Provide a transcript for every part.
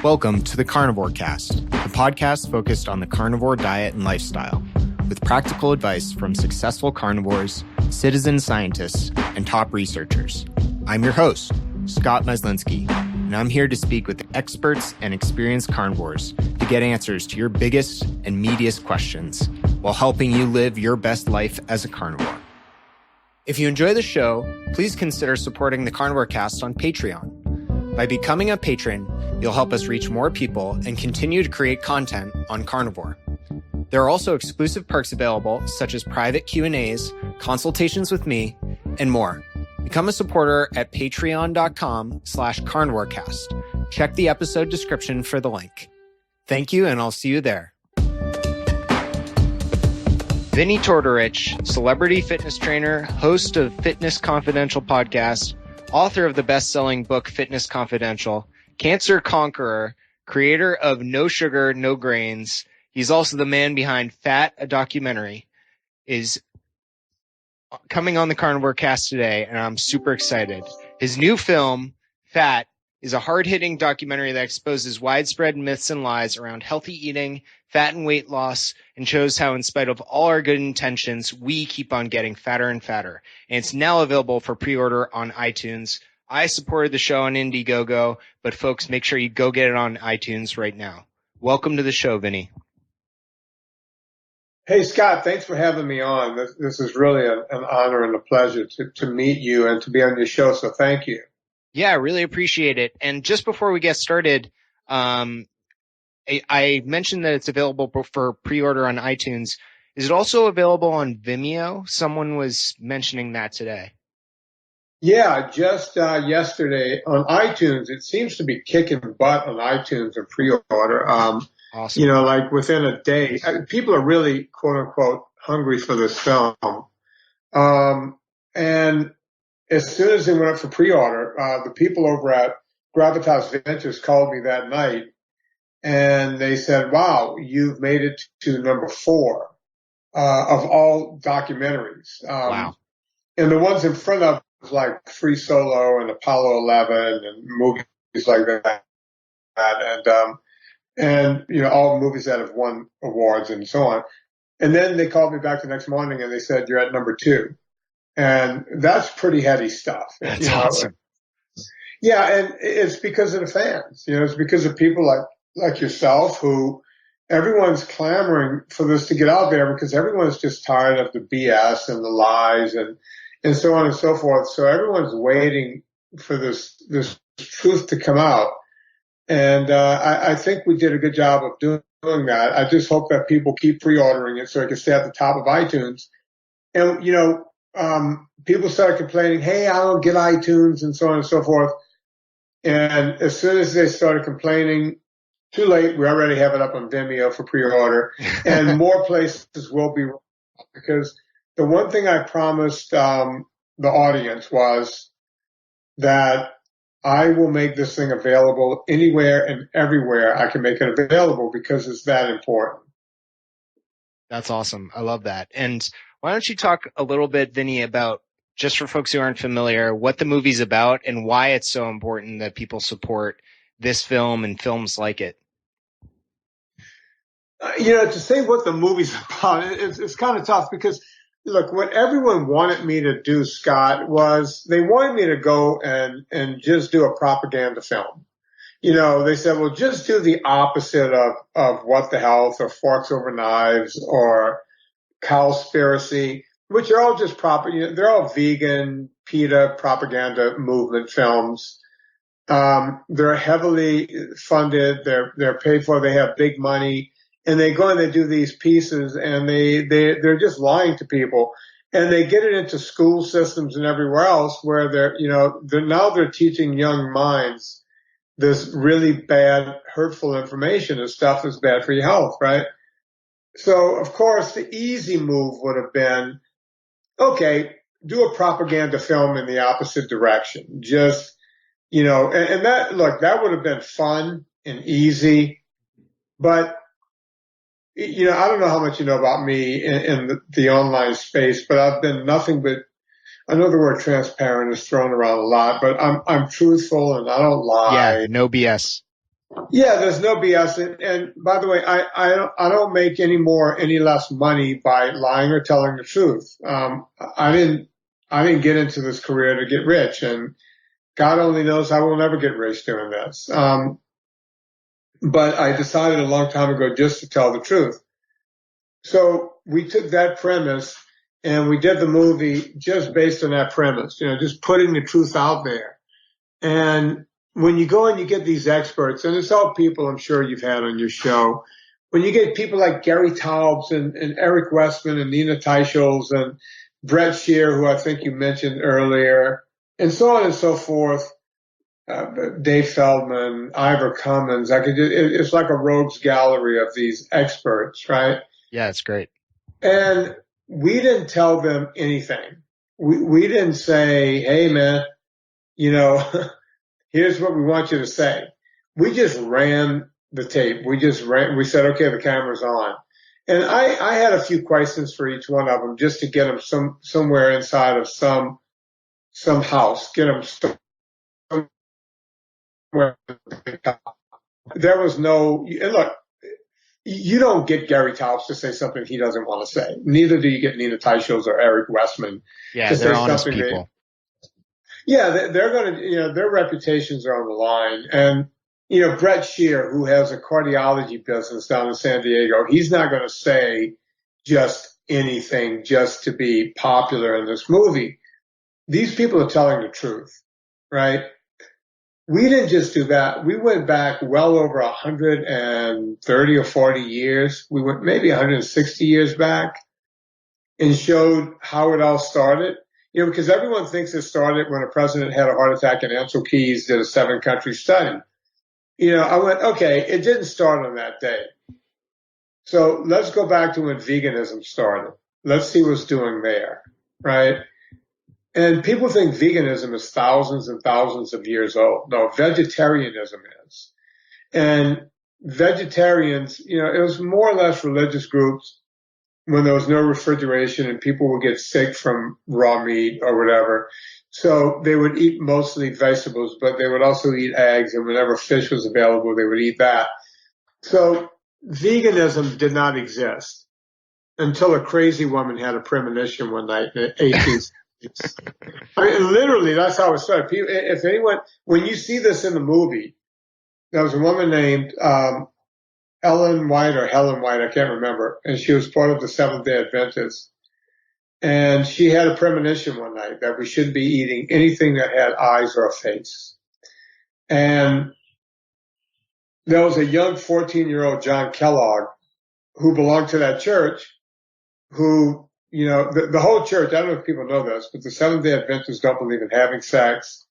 Welcome to the Carnivore Cast, the podcast focused on the carnivore diet and lifestyle, with practical advice from successful carnivores, citizen scientists, and top researchers. I'm your host, Scott Meslinski, and I'm here to speak with experts and experienced carnivores to get answers to your biggest and meatiest questions while helping you live your best life as a carnivore. If you enjoy the show, please consider supporting the Carnivore Cast on Patreon. By becoming a patron, you'll help us reach more people and continue to create content on carnivore. There are also exclusive perks available, such as private Q&As, consultations with me, and more. Become a supporter at patreon.com/carnivorecast. Check the episode description for the link. Thank you, and I'll see you there. Vinny Tortorich, celebrity fitness trainer, host of Fitness Confidential podcast, author of the best-selling book Fitness Confidential, cancer conqueror, creator of No Sugar, No Grains. He's also the man behind Fat, a documentary, is coming on the Carnivore Cast today, and I'm super excited. His new film, Fat, is a hard-hitting documentary that exposes widespread myths and lies around healthy eating, fat and weight loss, and shows how in spite of all our good intentions, we keep on getting fatter and fatter. And it's now available for pre-order on iTunes. I supported the show on Indiegogo, but folks, make sure you go get it on iTunes right now. Welcome to the show, Vinny. Hey, Scott, thanks for having me on. This is really an honor and a pleasure to meet you and to be on your show, so thank you. Yeah, I really appreciate it. And just before we get started, I mentioned that it's available for pre-order on iTunes. Is it also available on Vimeo? Someone was mentioning that today. Yeah, just yesterday on iTunes. It seems to be kicking butt on iTunes and pre-order. Awesome. You know, like within a day. People are really, quote-unquote, hungry for this film. And as soon as they went up for pre-order, the people over at Gravitas Ventures called me that night, and they said, wow, you've made it to number 4 of all documentaries. Wow. And the ones in front of us, like Free Solo and Apollo 11 and movies like that. And you know, all movies that have won awards and so on. And then they called me back the next morning and they said, you're at number 2. And that's pretty heady stuff. That's awesome. Yeah, and it's because of the fans. You know, it's because of people like yourself who everyone's clamoring for this to get out there because everyone's just tired of the BS and the lies and so on and so forth. So everyone's waiting for this truth to come out. And I think we did a good job of doing that. I just hope that people keep pre-ordering it so it can stay at the top of iTunes. And, you know, people started complaining, hey, I don't get iTunes and so on and so forth. And as soon as they started complaining, too late, we already have it up on Vimeo for pre-order. And more places will be, because the one thing I promised the audience was that I will make this thing available anywhere and everywhere I can make it available because it's that important. That's awesome. I love that. And why don't you talk a little bit, Vinny, about, just for folks who aren't familiar, what the movie's about and why it's so important that people support this film and films like it? You know, to say what the movie's about, it's kind of tough because, look, what everyone wanted me to do, Scott, was they wanted me to go and just do a propaganda film. You know, they said, well, just do the opposite of What the Health or Forks Over Knives or Cowspiracy, which are all just they're all vegan, PETA propaganda movement films. They're heavily funded. They're paid for. They have big money, and they go and they do these pieces, and they're just lying to people, and they get it into school systems and everywhere else where they're teaching young minds this really bad, hurtful information and stuff that's bad for your health, right? So, of course, the easy move would have been, okay, do a propaganda film in the opposite direction. Just, you know, and that would have been fun and easy. But, you know, I don't know how much you know about me in the online space, but I've been nothing but, I know the word transparent is thrown around a lot, but I'm truthful and I don't lie. Yeah, no BS. Yeah, there's no BS. And by the way, I don't make any less money by lying or telling the truth. I didn't get into this career to get rich, and God only knows I will never get rich doing this. But I decided a long time ago just to tell the truth. So we took that premise and we did the movie just based on that premise, just putting the truth out there. And when you go and you get these experts, and it's all people I'm sure you've had on your show, when you get people like Gary Taubes and Eric Westman and Nina Teicholz and Brett Shear, who I think you mentioned earlier, and so on and so forth, Dave Feldman, Ivor Cummins, it's like a rogues gallery of these experts, right? Yeah, it's great. And we didn't tell them anything. We didn't say, hey man, here's what we want you to say. We just ran the tape. We said, okay, the camera's on. And I had a few questions for each one of them just to get them somewhere inside of some house, get them somewhere. There was no, and look, you don't get Gary Taubes to say something he doesn't want to say. Neither do you get Nina Teicholz or Eric Westman. Yeah, they're honest people. They're going to, their reputations are on the line. And, Brett Shear, who has a cardiology business down in San Diego, he's not going to say just anything just to be popular in this movie. These people are telling the truth, right? We didn't just do that. We went back well over 130 or 40 years. We went maybe 160 years back and showed how it all started. Because everyone thinks it started when a president had a heart attack and Ansel Keys did a 7-country study. I went, okay, it didn't start on that day. So let's go back to when veganism started. Let's see what's doing there, right? And people think veganism is thousands and thousands of years old. No, vegetarianism is. And vegetarians, it was more or less religious groups when there was no refrigeration and people would get sick from raw meat or whatever. So they would eat mostly vegetables, but they would also eat eggs, and whenever fish was available, they would eat that. So veganism did not exist until a crazy woman had a premonition one night in the 18th. Literally, that's how it started. If anyone, when you see this in the movie, there was a woman named Ellen White or Helen White, I can't remember, and she was part of the Seventh-day Adventists. And she had a premonition one night that we shouldn't be eating anything that had eyes or a face. And there was a young 14-year-old John Kellogg who belonged to that church who, the whole church, I don't know if people know this, but the Seventh-day Adventists don't believe in having sex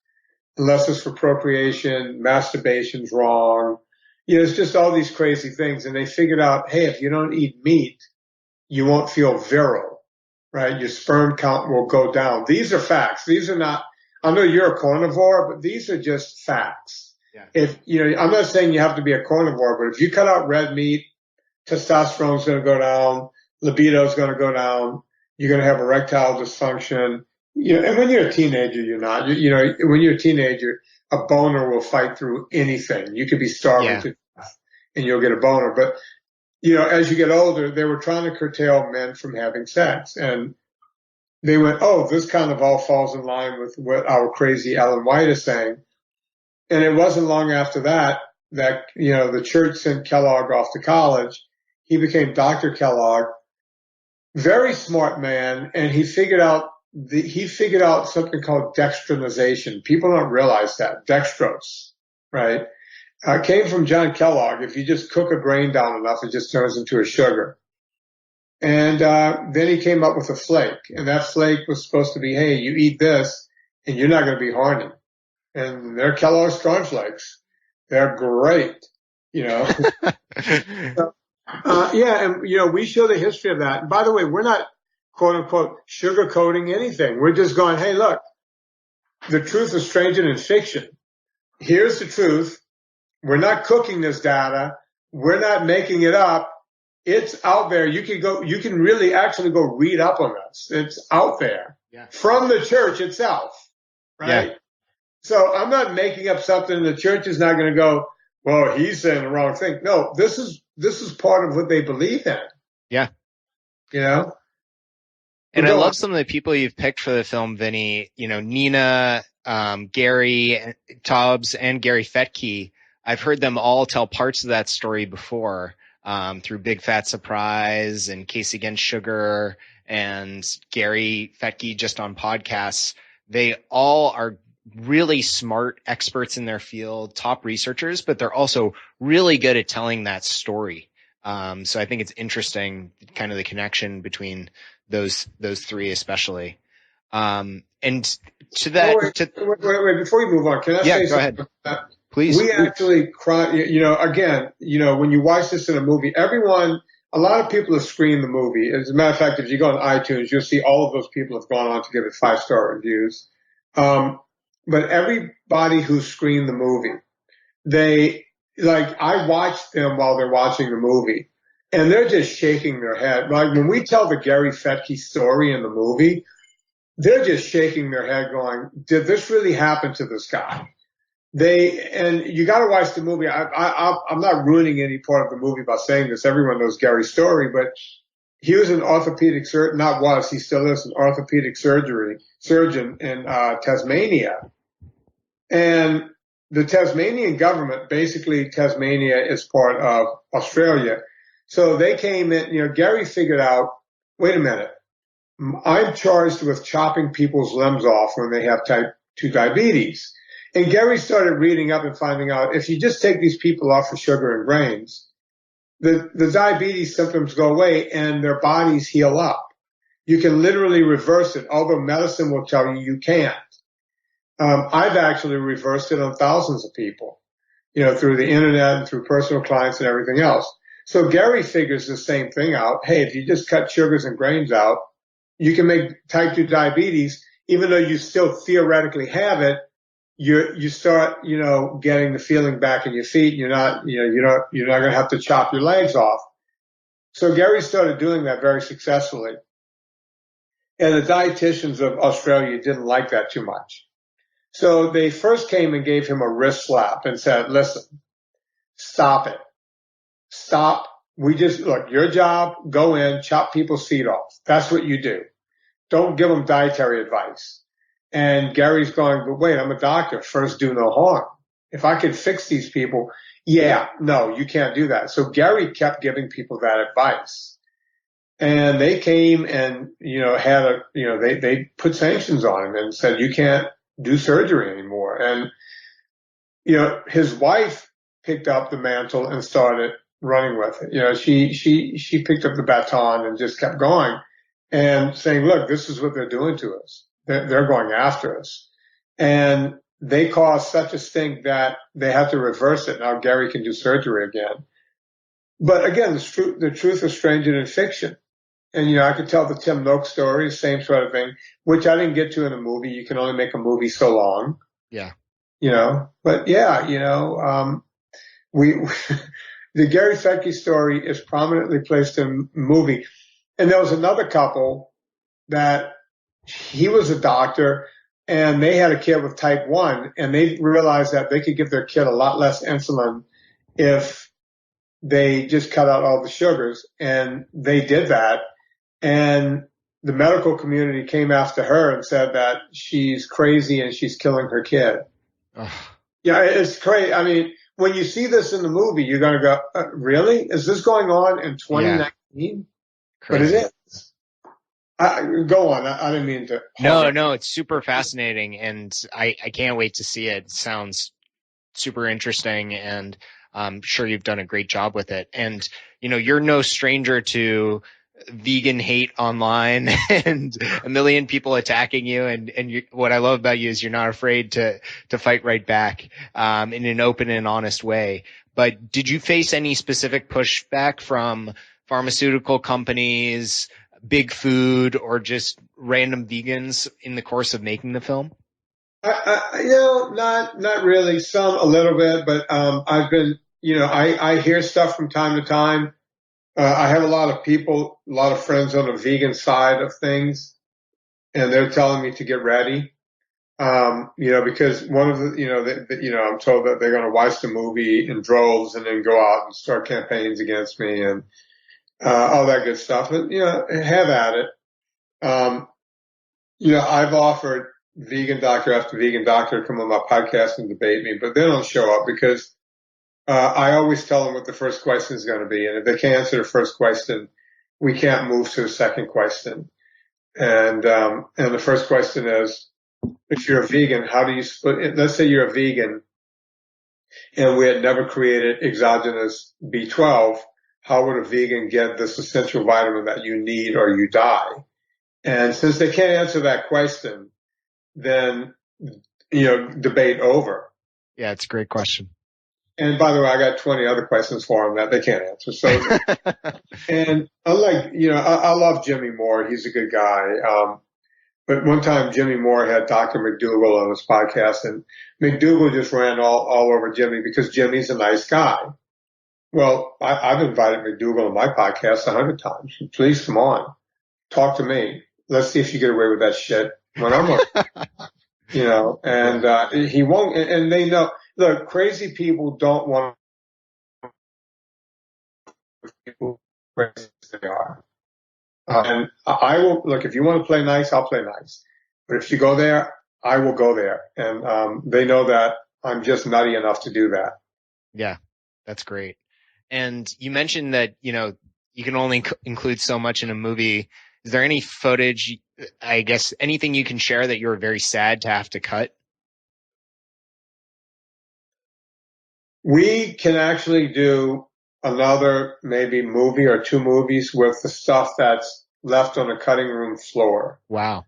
unless it's for procreation, masturbation's wrong. It's just all these crazy things. And they figured out, hey, if you don't eat meat, you won't feel virile. Right? Your sperm count will go down. These are facts. These are not, I know you're a carnivore, but these are just facts. Yeah. I'm not saying you have to be a carnivore, but if you cut out red meat, testosterone's going to go down, libido's going to go down, you're going to have erectile dysfunction. And when you're a teenager, you're not. When you're a teenager, a boner will fight through anything. You could be starving to death and you'll get a boner. But as you get older, they were trying to curtail men from having sex. And they went, oh, this kind of all falls in line with what our crazy Ellen White is saying. And it wasn't long after that, the church sent Kellogg off to college. He became Dr. Kellogg, very smart man. And he figured out something called dextrinization. People don't realize that. Dextrose, right? Came from John Kellogg. If you just cook a grain down enough, it just turns into a sugar. And then he came up with a flake. And that flake was supposed to be, hey, you eat this and you're not going to be horny. And they're Kellogg's cornflakes. They're great, So, and, we show the history of that. And by the way, we're not, quote unquote, sugarcoating anything. We're just going, hey, look, the truth is stranger than fiction. Here's the truth. We're not cooking this data. We're not making it up. It's out there. You can really actually go read up on this. It's out there from the church itself, right? Yeah. So I'm not making up something. The church is not going to go, well, he's saying the wrong thing. No, this is part of what they believe in. Yeah. You know? And I love some of the people you've picked for the film, Vinny. You know, Nina, Gary Tubbs, and Gary Fettke. I've heard them all tell parts of that story before, through Big Fat Surprise and Case Against Sugar and Gary Fettke just on podcasts. They all are really smart experts in their field, top researchers, but they're also really good at telling that story. So I think it's interesting, kind of the connection between those three especially. And to that, wait, before you move on, can I say something? Go ahead. Please. We actually cry, again, when you watch this in a movie, a lot of people have screened the movie. As a matter of fact, if you go on iTunes, you'll see all of those people have gone on to give it 5-star reviews. But everybody who screened the movie, I watched them while they're watching the movie, and they're just shaking their head. Like when we tell the Gary Fettke story in the movie, they're just shaking their head going, did this really happen to this guy? And you got to watch the movie. I'm not ruining any part of the movie by saying this. Everyone knows Gary's story, but he was an orthopedic surgeon, he still is an orthopedic surgeon in Tasmania. And the Tasmanian government, basically Tasmania is part of Australia. So they came in, Gary figured out, wait a minute, I'm charged with chopping people's limbs off when they have type 2 diabetes. And Gary started reading up and finding out if you just take these people off of sugar and grains, the diabetes symptoms go away and their bodies heal up. You can literally reverse it, although medicine will tell you you can't. I've actually reversed it on thousands of people, through the internet and through personal clients and everything else. So Gary figures the same thing out. Hey, if you just cut sugars and grains out, you can make type 2 diabetes, even though you still theoretically have it. You start, getting the feeling back in your feet. You're not going to have to chop your legs off. So Gary started doing that very successfully. And the dietitians of Australia didn't like that too much. So they first came and gave him a wrist slap and said, listen, stop it. Stop. Look, your job, go in, chop people's feet off. That's what you do. Don't give them dietary advice. And Gary's going, but wait, I'm a doctor. First, do no harm. If I could fix these people, no, you can't do that. So Gary kept giving people that advice. And they came and, they put sanctions on him and said, you can't do surgery anymore. And, his wife picked up the mantle and started running with it. She picked up the baton and just kept going and saying, look, this is what they're doing to us. They're going after us. And they caused such a stink that they have to reverse it. Now Gary can do surgery again. But again, the truth is stranger than fiction. And, I could tell the Tim Noakes story, same sort of thing, which I didn't get to in a movie. You can only make a movie so long. Yeah. But the Gary Fettke story is prominently placed in a movie. And there was another couple that he was a doctor and they had a kid with type 1 and they realized that they could give their kid a lot less insulin if they just cut out all the sugars. And they did that. And the medical community came after her and said that she's crazy and she's killing her kid. Ugh. Yeah, it's crazy. I mean, when you see this in the movie, you're going to go, really? Is this going on in 2019? Yeah. But it is. Go on. I didn't mean to. No, it's super fascinating, and I can't wait to see it. It sounds super interesting, and I'm sure you've done a great job with it. And, you're no stranger to vegan hate online and a million people attacking you. And what I love about you is you're not afraid to fight right back, in an open and honest way. But did you face any specific pushback from pharmaceutical companies, big food, or just random vegans in the course of making the film? Not really. Some a little bit, but I've been, I hear stuff from time to time. I have a lot of friends on the vegan side of things, and they're telling me to get ready. Because one of the, I'm told that they're going to watch the movie in droves and then go out and start campaigns against me and, all that good stuff. But, have at it. I've offered vegan doctor after vegan doctor to come on my podcast and debate me, but they don't show up because, I always tell them what the first question is going to be. And if they can't answer the first question, we can't move to the second question. And the first question is, if you're a vegan, how do you split? Let's say you're a vegan and we had never created exogenous B12. How would a vegan get this essential vitamin that you need or you die? And since they can't answer that question, then, debate over. Yeah, it's a great question. And by the way, I got 20 other questions for them that they can't answer. So, and unlike, I love Jimmy Moore. He's a good guy. But one time Jimmy Moore had Dr. McDougall on his podcast, and McDougall just ran all over Jimmy because Jimmy's a nice guy. Well, I've invited McDougall on my podcast 100 times. Please come on. Talk to me. Let's see if you get away with that shit when I'm on. He won't, and they know, look, crazy people don't want people crazy as they are. And I will, look, if you want to play nice, I'll play nice. But if you go there, I will go there. And, they know that I'm just nutty enough to do that. Yeah, that's great. And you mentioned that, you can only include so much in a movie. Is there any footage, I guess, anything you can share that you were very sad to have to cut? We can actually do another maybe movie or two movies with the stuff that's left on the cutting room floor. Wow.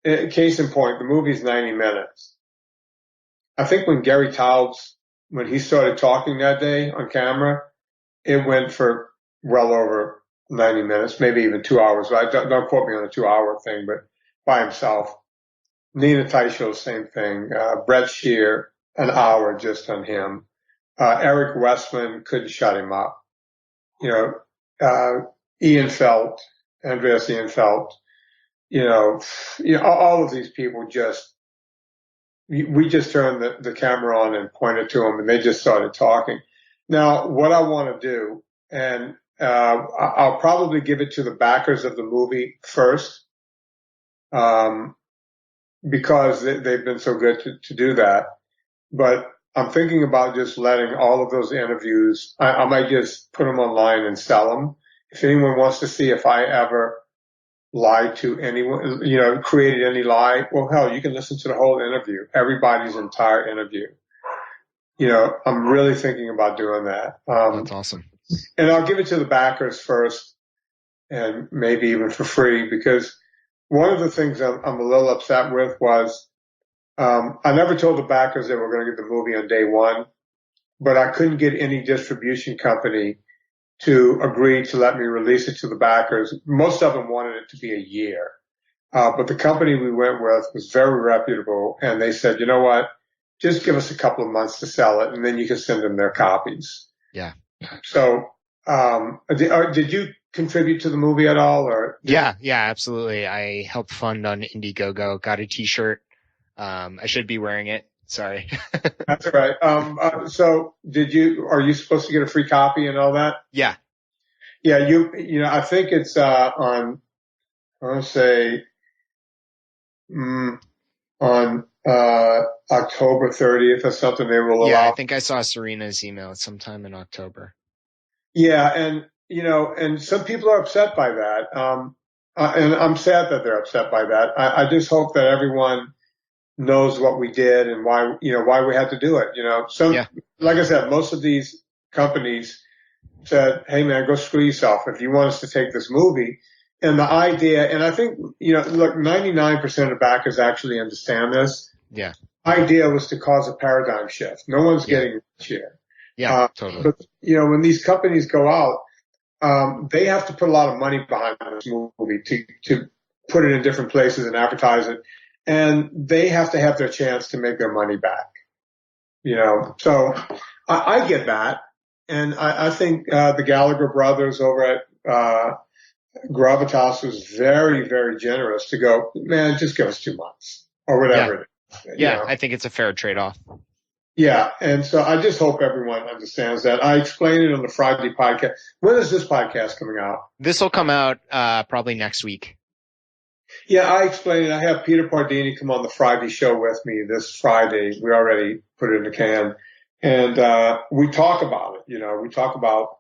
Case in point, the movie's 90 minutes. I think when Gary Taubes, when he started talking that day on camera, it went for well over 90 minutes, maybe even 2 hours. Don't quote me on the 2 hour thing, but by himself. Nina Teicholz, same thing. Brett Shear, an hour just on him. Eric Westman couldn't shut him up. Ian Felt, Andreas Ian Felt, all of these people we just turned the camera on and pointed to them and they just started talking. Now, what I want to do, and I'll probably give it to the backers of the movie first, because they've been so good to do that. But I'm thinking about just letting all of those interviews, I might just put them online and sell them. If anyone wants to see if I ever lied to anyone, created any lie, well, hell, you can listen to the whole interview, everybody's entire interview. I'm really thinking about doing that. That's awesome. And I'll give it to the backers first and maybe even for free, because one of the things I'm a little upset with was, I never told the backers they were going to get the movie on day one, but I couldn't get any distribution company to agree to let me release it to the backers. Most of them wanted it to be a year. But the company we went with was very reputable, and they said, you know what, just give us a couple of months to sell it, and then you can send them their copies. Yeah. So, did you contribute to the movie at all? Or Yeah, absolutely. I helped fund on Indiegogo, got a t-shirt. I should be wearing it. Sorry. That's all right. So are you supposed to get a free copy and all that? Yeah. Yeah, I think it's, on, I want to say, on, October 30th or something, they will allow. Yeah, I think I saw Serena's email sometime in October. Yeah. And, and some people are upset by that. And I'm sad that they're upset by that. I just hope that everyone knows what we did and why we had to do it. Like I said, most of these companies said, hey man, go screw yourself if you want us to take this movie. And the idea, and I think, look, 99% of backers actually understand this. Yeah. Idea was to cause a paradigm shift. No one's getting rich here. Yeah, totally. But, when these companies go out, they have to put a lot of money behind this movie to put it in different places and advertise it. And they have to have their chance to make their money back. So I get that. And I think, the Gallagher brothers over at, Gravitas was very, very generous to go, man, just give us 2 months or whatever it is. Yeah, I think it's a fair trade-off. Yeah, and so I just hope everyone understands that. I explained it on the Friday podcast. When is this podcast coming out? This will come out probably next week. Yeah, I explained it. I have Peter Pardini come on the Friday show with me this Friday. We already put it in the can. And we talk about it. We talk about,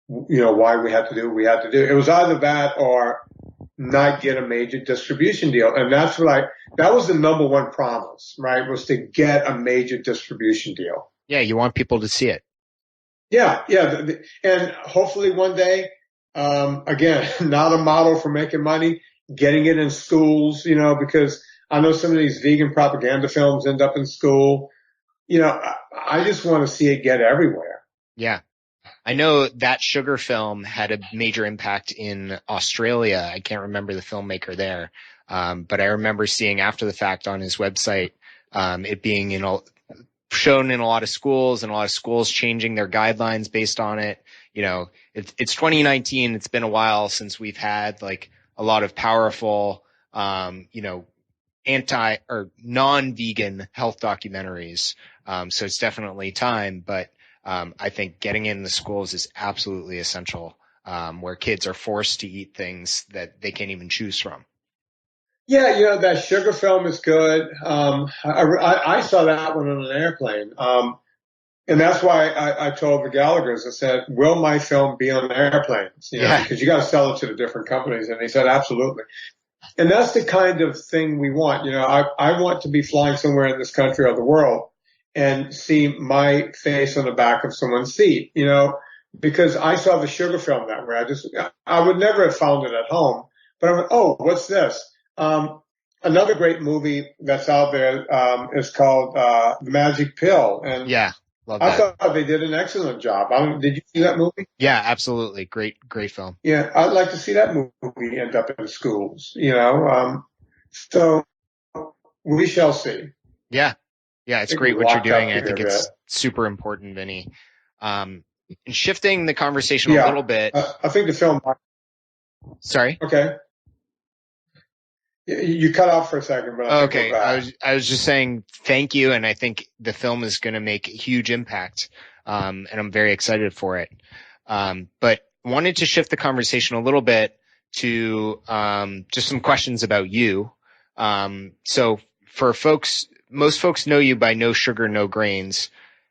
why we had to do what we had to do. It was either that or not get a major distribution deal. And that was the number one promise, right? Was to get a major distribution deal. Yeah, you want people to see it. Yeah. And hopefully one day, again, not a model for making money, getting it in schools, because I know some of these vegan propaganda films end up in school. I just want to see it get everywhere. Yeah. I know that sugar film had a major impact in Australia. I can't remember the filmmaker there. But I remember seeing after the fact on his website, it being, shown in a lot of schools and a lot of schools changing their guidelines based on it. It's 2019. It's been a while since we've had like a lot of powerful, anti or non-vegan health documentaries. So it's definitely time, but I think getting in the schools is absolutely essential, where kids are forced to eat things that they can't even choose from. Yeah, that sugar film is good. I saw that one on an airplane. And that's why I told the Gallaghers, I said, will my film be on airplanes? Because you got to sell it to the different companies. And they said, absolutely. And that's the kind of thing we want. I want to be flying somewhere in this country or the world and see my face on the back of someone's seat, because I saw the sugar film that way. I would never have found it at home, but I went, oh, what's this? Another great movie that's out there, is called, The Magic Pill. And yeah, love that. I thought they did an excellent job. Did you see that movie? Yeah, absolutely. Great film. Yeah. I'd like to see that movie end up in schools, so we shall see. Yeah, it's great what you're doing. I think it's super important, Vinny. And shifting the conversation a little bit. I think the film. Sorry. Okay. You cut off for a second, but okay. I was just saying thank you, and I think the film is going to make a huge impact, and I'm very excited for it. But wanted to shift the conversation a little bit to just some questions about you. So for most folks know you by No Sugar, No Grains.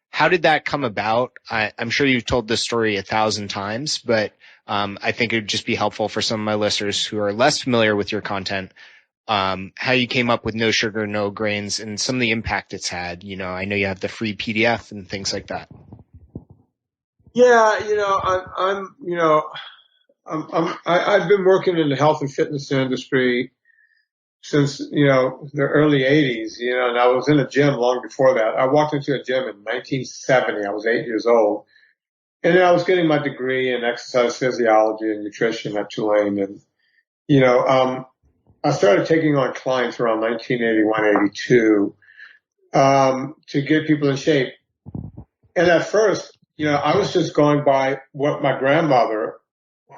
How did that come about? I'm sure you've told this story 1,000 times, but I think it would just be helpful for some of my listeners who are less familiar with your content, how you came up with No Sugar, No Grains and some of the impact it's had. I know you have the free PDF and things like that. Yeah, I've been working in the health and fitness industry since, the early 80s, and I was in a gym long before that. I walked into a gym in 1970. I was 8 years old. And then I was getting my degree in exercise physiology and nutrition at Tulane. And, I started taking on clients around 1981, 82, to get people in shape. And at first, I was just going by what my grandmother,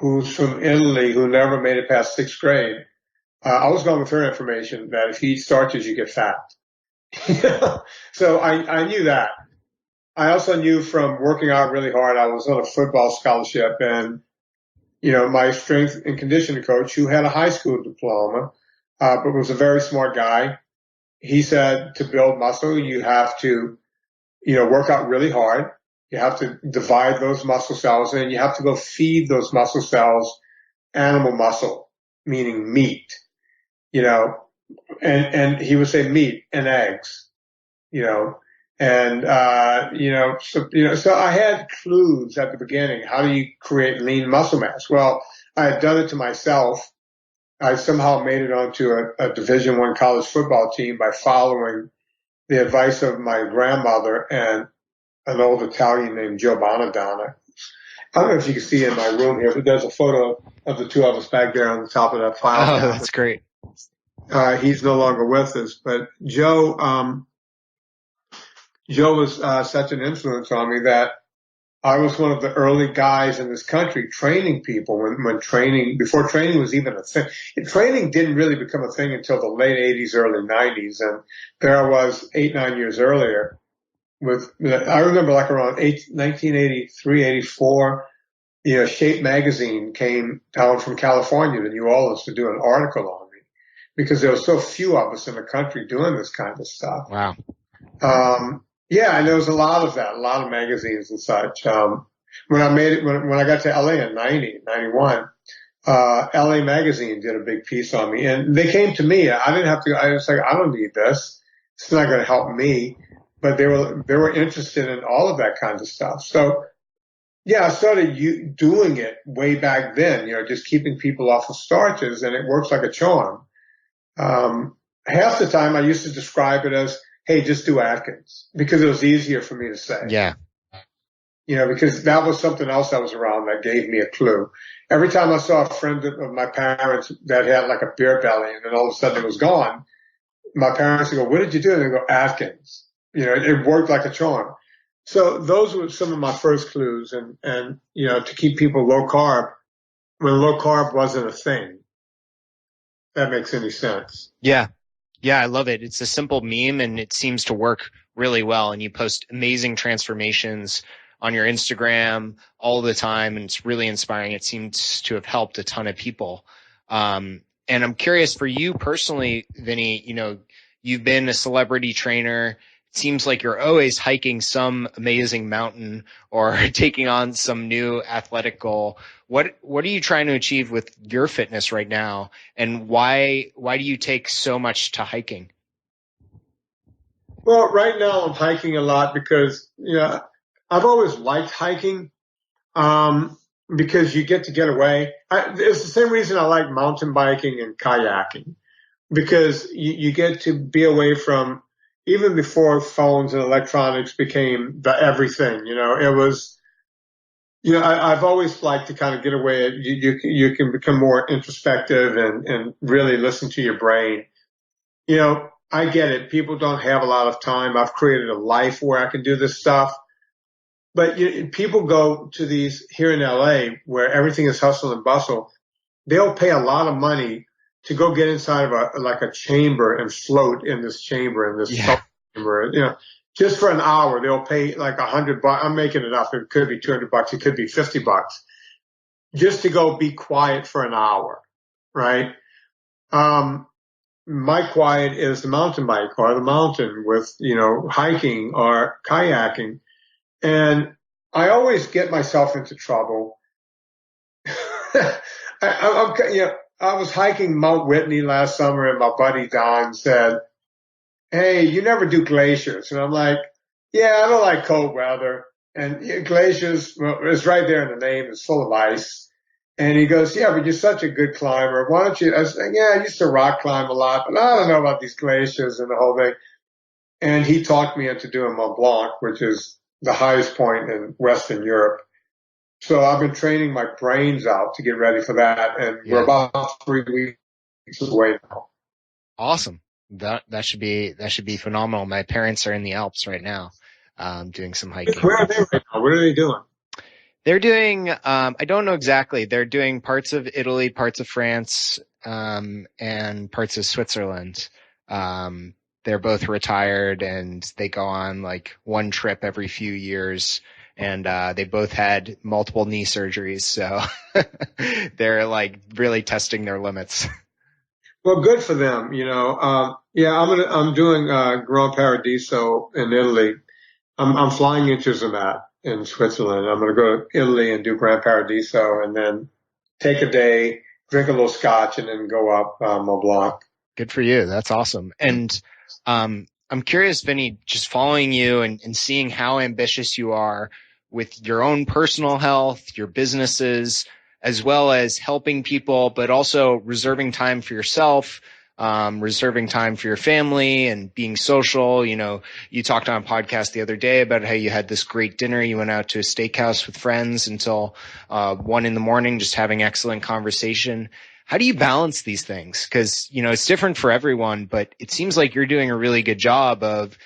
who's from Italy, who never made it past 6th grade, I was going with her information that if you eat starches, you get fat. So I knew that. I also knew from working out really hard, I was on a football scholarship, and, my strength and conditioning coach, who had a high school diploma, but was a very smart guy, he said to build muscle, you have to, work out really hard. You have to divide those muscle cells, and you have to go feed those muscle cells animal muscle, meaning meat. And he would say meat and eggs, so I had clues at the beginning. How do you create lean muscle mass? Well, I had done it to myself. I somehow made it onto a Division I college football team by following the advice of my grandmother and an old Italian named Joe Bonadonna. I don't know if you can see in my room here, but there's a photo of the two of us back there on the top of that file. Oh, that's great. He's no longer with us, but Joe was such an influence on me that I was one of the early guys in this country training people before training was even a thing. Training didn't really become a thing until the late 80s, early 90s. And there I was 8, 9 years earlier I remember like around 1983, 84, Shape magazine came down from California to New Orleans to do an article on me because there were so few of us in the country doing this kind of stuff. Wow. Yeah, and there was a lot of that, a lot of magazines and such. When I got to LA in 91, LA magazine did a big piece on me and they came to me. I was like, I don't need this. It's not going to help me, but they were interested in all of that kind of stuff. So yeah, I started doing it way back then, just keeping people off of starches, and it works like a charm. Half the time I used to describe it as, hey, just do Atkins, because it was easier for me to say. Yeah. Because that was something else that was around that gave me a clue. Every time I saw a friend of my parents that had like a beer belly and then all of a sudden it was gone, my parents would go, what did you do? And they go, Atkins. It worked like a charm. So those were some of my first clues and to keep people low carb when low carb wasn't a thing. If that makes any sense. Yeah. Yeah, I love it. It's a simple meme and it seems to work really well. And you post amazing transformations on your Instagram all the time. And it's really inspiring. It seems to have helped a ton of people. And I'm curious for you personally, Vinny, you've been a celebrity trainer. It seems like you're always hiking some amazing mountain or taking on some new athletic goal. What are you trying to achieve with your fitness right now? And why do you take so much to hiking? Well, right now I'm hiking a lot because, I've always liked hiking, because you get to get away. It's the same reason I like mountain biking and kayaking, because you get to be away from, even before phones and electronics became the everything, it was, I've always liked to kind of get away. You can become more introspective and really listen to your brain. I get it. People don't have a lot of time. I've created a life where I can do this stuff. But people go to these here in LA where everything is hustle and bustle. They'll pay a lot of money to go get inside of a chamber and float in this chamber, in this chamber, just for an hour. They'll pay like $100. I'm making it up. It could be $200. It could be $50 just to go be quiet for an hour. Right. My quiet is the mountain bike or the mountain with, hiking or kayaking. And I always get myself into trouble. I was hiking Mount Whitney last summer and my buddy Don said, hey, you never do glaciers. And I'm like, yeah, I don't like cold weather. And glaciers, well, it's right there in the name. It's full of ice. And he goes, yeah, but you're such a good climber. Why don't you? I was like, yeah, I used to rock climb a lot, but I don't know about these glaciers and the whole thing. And he talked me into doing Mont Blanc, which is the highest point in Western Europe. So I've been training my brains out to get ready for that. And we're about 3 weeks away now. Awesome. That should be phenomenal. My parents are in the Alps right now, doing some hiking. Where are they right now? What are they doing? They're doing, I don't know exactly. They're doing parts of Italy, parts of France, and parts of Switzerland. They're both retired and they go on like one trip every few years. And they both had multiple knee surgeries, so they're like really testing their limits. Well, good for them, I'm doing Gran Paradiso in Italy. I'm flying into Zermatt in Switzerland. I'm going to go to Italy and do Gran Paradiso, and then take a day, drink a little scotch, and then go up Mont Blanc. Good for you. That's awesome. And I'm curious, Vinny, just following you and seeing how ambitious you are with your own personal health, your businesses, as well as helping people, but also reserving time for yourself, reserving time for your family and being social. You talked on a podcast the other day about how you had this great dinner. You went out to a steakhouse with friends until 1 a.m, just having excellent conversation. How do you balance these things? Because, it's different for everyone, but it seems like you're doing a really good job of,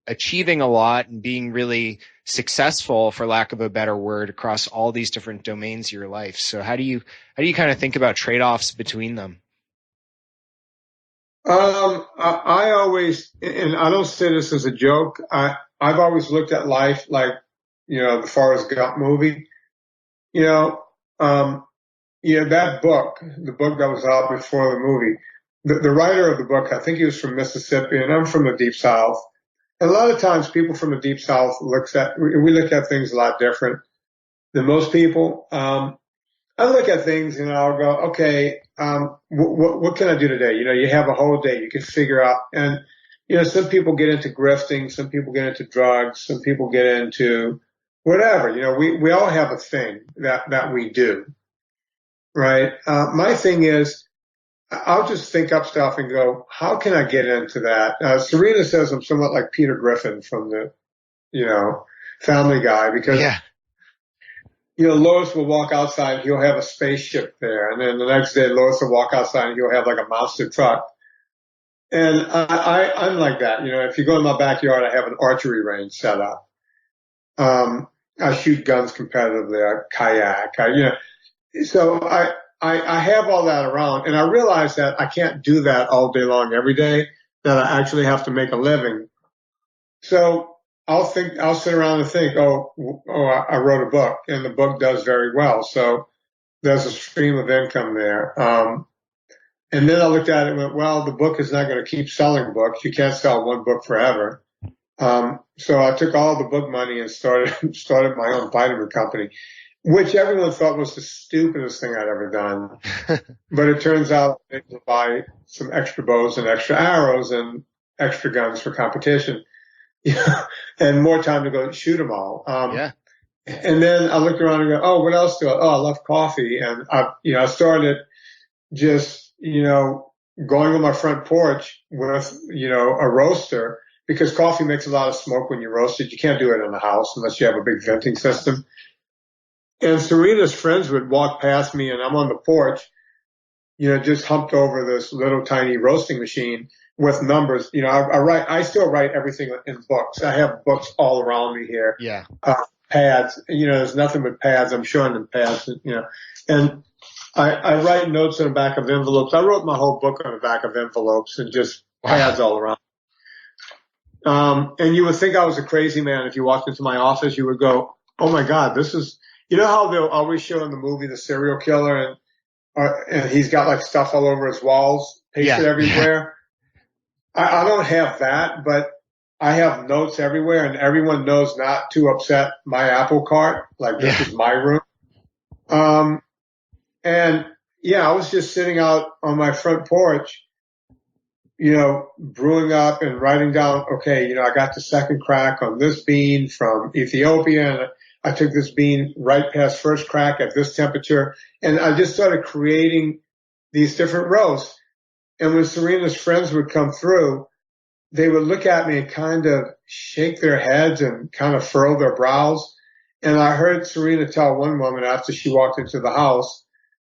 achieving a lot and being really successful, for lack of a better word, across all these different domains of your life. So how do you kind of think about trade-offs between them? I always, and I don't say this as a joke. I've always looked at life like, the Forrest Gump movie. You know, that book, the book that was out before the movie, the writer of the book, I think he was from Mississippi, and I'm from the Deep South. And a lot of times, people from the Deep South we look at things a lot different than most people. I look at things and I'll go, okay, what can I do today? You have a whole day, you can figure out. And, some people get into grifting, some people get into drugs, some people get into whatever. We all have a thing that we do, right? My thing is, I'll just think up stuff and go, how can I get into that? Serena says I'm somewhat like Peter Griffin from the, Family Guy, because Yeah. Lois will walk outside and he'll have a spaceship there. And then the next day, Lois will walk outside and he'll have like a monster truck. And I'm like that. If you go in my backyard, I have an archery range set up. I shoot guns competitively. I kayak. So I have all that around, and I realize that I can't do that all day long every day, that I actually have to make a living. So I'll sit around and think, I wrote a book, and the book does very well. So there's a stream of income there. And then I looked at it and went, well, the book is not going to keep selling books. You can't sell one book forever. So I took all the book money and started my own vitamin company, which everyone thought was the stupidest thing I'd ever done. But it turns out I could buy some extra bows and extra arrows and extra guns for competition. And more time to go shoot them all. Yeah. And then I looked around and go, what else do I love coffee. And I started just, going on my front porch with, a roaster, because coffee makes a lot of smoke when you roast it. You can't do it in the house unless you have a big venting system. And Serena's friends would walk past me, and I'm on the porch, just humped over this little tiny roasting machine with numbers. I still write everything in books. I have books all around me here. Yeah. Pads, there's nothing but pads. I'm showing them pads, and I write notes on the back of envelopes. I wrote my whole book on the back of envelopes and just pads all around. And you would think I was a crazy man if you walked into my office. You would go, oh my God, this is, how they'll always show in the movie the serial killer and he's got like stuff all over his walls, pasted everywhere. I don't have that, but I have notes everywhere, and everyone knows not to upset my apple cart. Like, this is my room. And I was just sitting out on my front porch, brewing up and writing down, okay, I got the second crack on this bean from Ethiopia, and I took this bean right past first crack at this temperature. And I just started creating these different roasts. And when Serena's friends would come through, they would look at me and kind of shake their heads and kind of furrow their brows. And I heard Serena tell one woman after she walked into the house,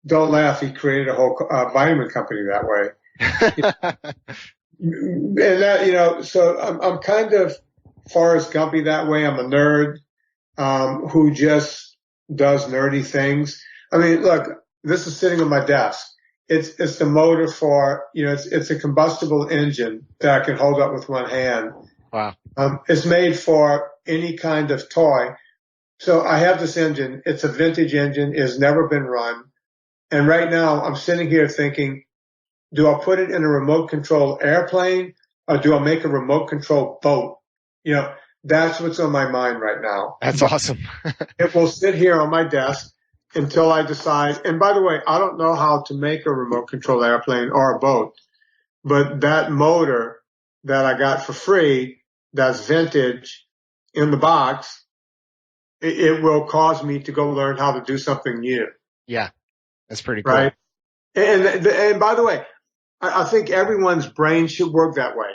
don't laugh, he created a whole vitamin company that way. And that, so I'm kind of Forrest Gumpy that way. I'm a nerd, who just does nerdy things. I mean, look, this is sitting on my desk. It's the motor for, it's a combustible engine that I can hold up with one hand. Wow. It's made for any kind of toy. So I have this engine. It's a vintage engine. It's never been run. And right now I'm sitting here thinking, do I put it in a remote control airplane, or do I make a remote control boat? That's what's on my mind right now. That's awesome. It will sit here on my desk until I decide. And by the way, I don't know how to make a remote control airplane or a boat, but that motor that I got for free, that's vintage in the box, it will cause me to go learn how to do something new. Yeah. That's pretty cool. Right. And by the way, I think everyone's brain should work that way.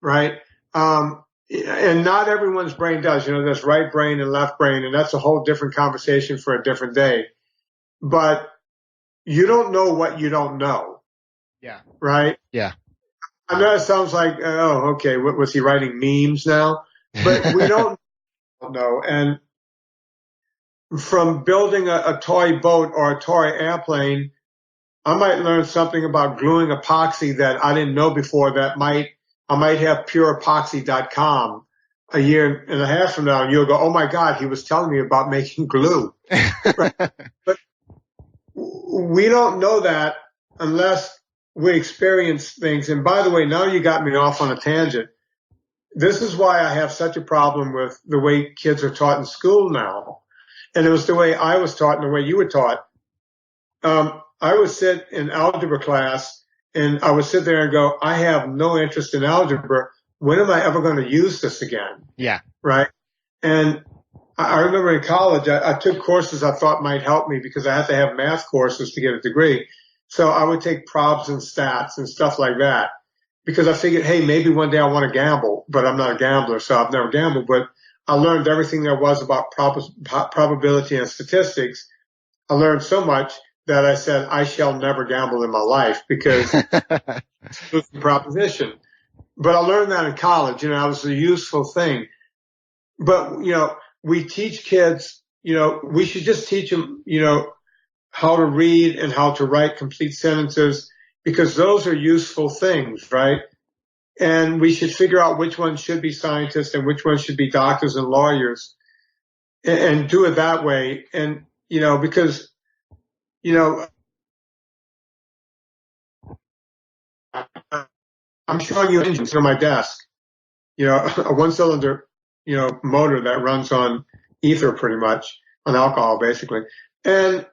Right. And not everyone's brain does. There's right brain and left brain, and that's a whole different conversation for a different day. But you don't know what you don't know. Yeah. Right? Yeah. I know it sounds like, oh, okay, what, was he writing memes now? But we don't know. And from building a toy boat or a toy airplane, I might learn something about gluing epoxy that I didn't know before I might have pureepoxy.com a year and a half from now, and you'll go, oh my God, he was telling me about making glue. Right? But we don't know that unless we experience things. And by the way, now you got me off on a tangent. This is why I have such a problem with the way kids are taught in school now. And it was the way I was taught and the way you were taught. I would sit in algebra class and I would sit there and go, I have no interest in algebra. When am I ever going to use this again? Yeah. Right. And I remember in college, I took courses I thought might help me because I had to have math courses to get a degree. So I would take probs and stats and stuff like that because I figured, hey, maybe one day I want to gamble, but I'm not a gambler, so I've never gambled. But I learned everything there was about probability and statistics. I learned so much that I said, I shall never gamble in my life because it's a proposition. But I learned that in college, it was a useful thing. But, we teach kids, we should just teach them, how to read and how to write complete sentences because those are useful things, right? And we should figure out which ones should be scientists and which ones should be doctors and lawyers and do it that way. And, because, I'm showing you engines on my desk, a one-cylinder, motor that runs on ether pretty much, on alcohol basically. And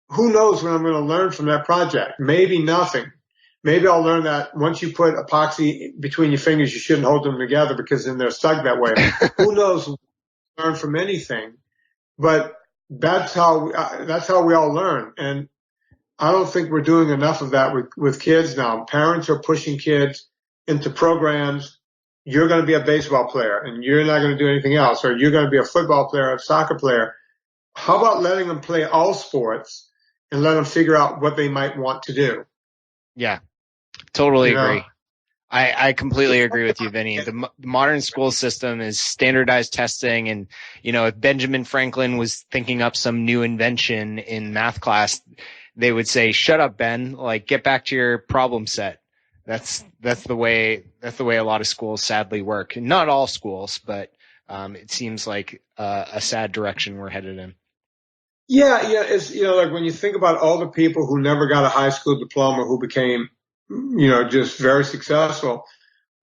who knows what I'm going to learn from that project? Maybe nothing. Maybe I'll learn that once you put epoxy between your fingers, you shouldn't hold them together because then they're stuck that way. Who knows what we'll learn from anything? But that's how we all learn. And I don't think we're doing enough of that with kids now. Parents are pushing kids into programs. You're going to be a baseball player and you're not going to do anything else, or you're going to be a football player, a soccer player. How about letting them play all sports and let them figure out what they might want to do? Yeah, totally agree. I completely agree with you, Vinny. The modern school system is standardized testing. And, if Benjamin Franklin was thinking up some new invention in math class, they would say, shut up, Ben, get back to your problem set. That's the way a lot of schools sadly work. Not all schools, but it seems like a sad direction we're headed in. Yeah. It's, like when you think about all the people who never got a high school diploma who became, just very successful.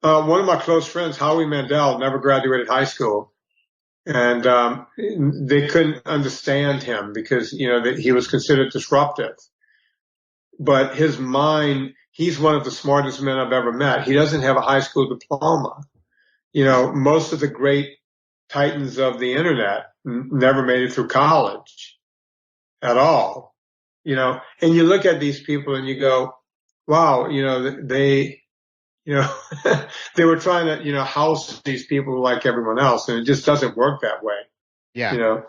One of my close friends, Howie Mandel, never graduated high school. And they couldn't understand him because, that he was considered disruptive. But his mind, he's one of the smartest men I've ever met. He doesn't have a high school diploma. Most of the great titans of the internet never made it through college at all. And you look at these people and you go, wow, they they were trying to, house these people like everyone else, and it just doesn't work that way. Yeah.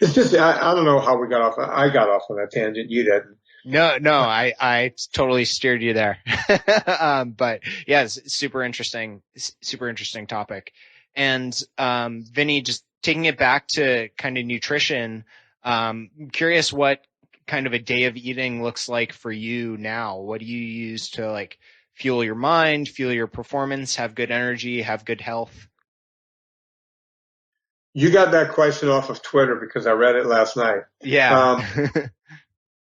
It's just, I don't know how we got off. I got off on that tangent. You didn't. No, I totally steered you there. But yeah, it's super interesting topic. And, Vinny, just taking it back to kind of nutrition, curious what kind of a day of eating looks like for you now. What do you use to fuel your mind, fuel your performance, have good energy, have good health? You got that question off of Twitter because I read it last night. Yeah.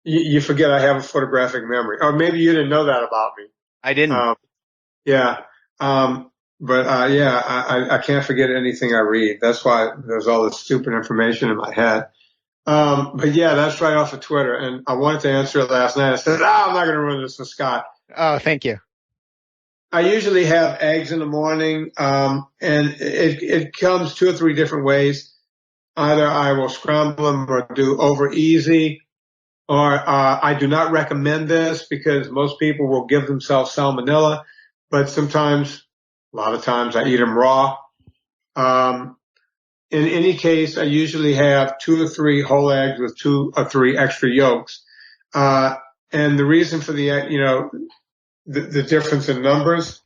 You forget I have a photographic memory. Or maybe you didn't know that about me. I didn't. Yeah. I can't forget anything I read. That's why there's all this stupid information in my head. But yeah, that's right off of Twitter. And I wanted to answer it last night. I said, I'm not going to ruin this for Scott. Oh, thank you. I usually have eggs in the morning, and it comes 2 or 3 different ways. Either I will scramble them or do over easy, or I do not recommend this because most people will give themselves salmonella, but sometimes, a lot of times, I eat them raw. In any case, I usually have 2 or 3 whole eggs with 2 or 3 extra yolks. And the reason for the, the difference in numbers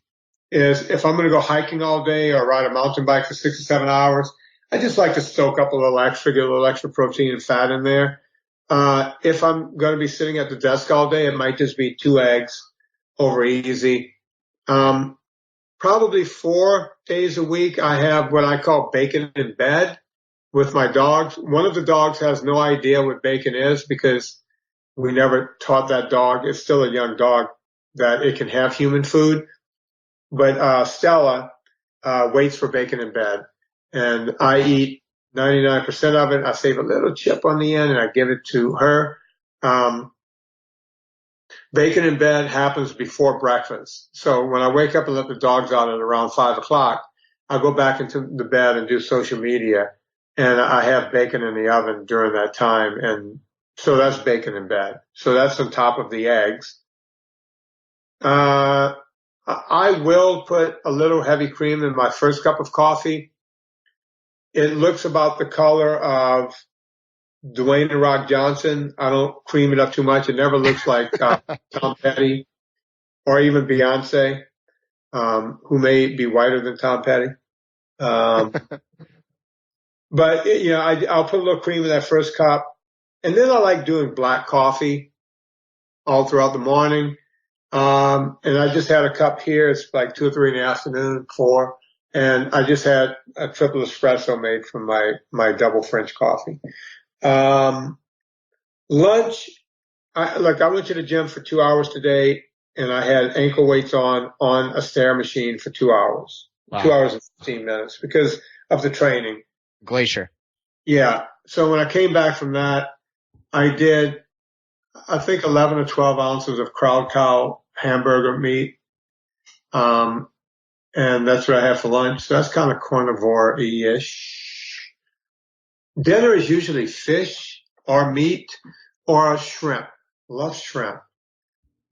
is if I'm going to go hiking all day or ride a mountain bike for 6 or 7 hours, I just like to soak up a little extra, get a little extra protein and fat in there. If I'm going to be sitting at the desk all day, it might just be 2 eggs over easy. Probably 4 days a week, I have what I call bacon in bed with my dogs. One of the dogs has no idea what bacon is because we never taught that dog. It's still a young dog that it can have human food. But Stella waits for bacon in bed, and I eat 99% of it. I save a little chip on the end, and I give it to her. Bacon in bed happens before breakfast. So when I wake up and let the dogs out at around 5 o'clock, I go back into the bed and do social media, and I have bacon in the oven during that time. And so that's bacon in bed. So that's on top of the eggs. I will put a little heavy cream in my first cup of coffee. It looks about the color of Dwayne "The Rock" Johnson. I don't cream it up too much. It never looks like Tom Petty or even Beyonce, who may be whiter than Tom Petty. But I'll put a little cream in that first cup, and then I like doing black coffee all throughout the morning. And I just had a cup here. It's like 2 or 3 in the afternoon, 4. And I just had a triple espresso made from my double French coffee. Lunch, I went to the gym for 2 hours today, and I had ankle weights on a stair machine for 2 hours. Wow. 2 hours and 15 minutes because of the training. Glacier. Yeah. So when I came back from that, I did, I think 11 or 12 ounces of Crowd Cow hamburger meat. And that's what I have for lunch. So that's kind of carnivore-ish. Dinner is usually fish or meat or shrimp. I love shrimp.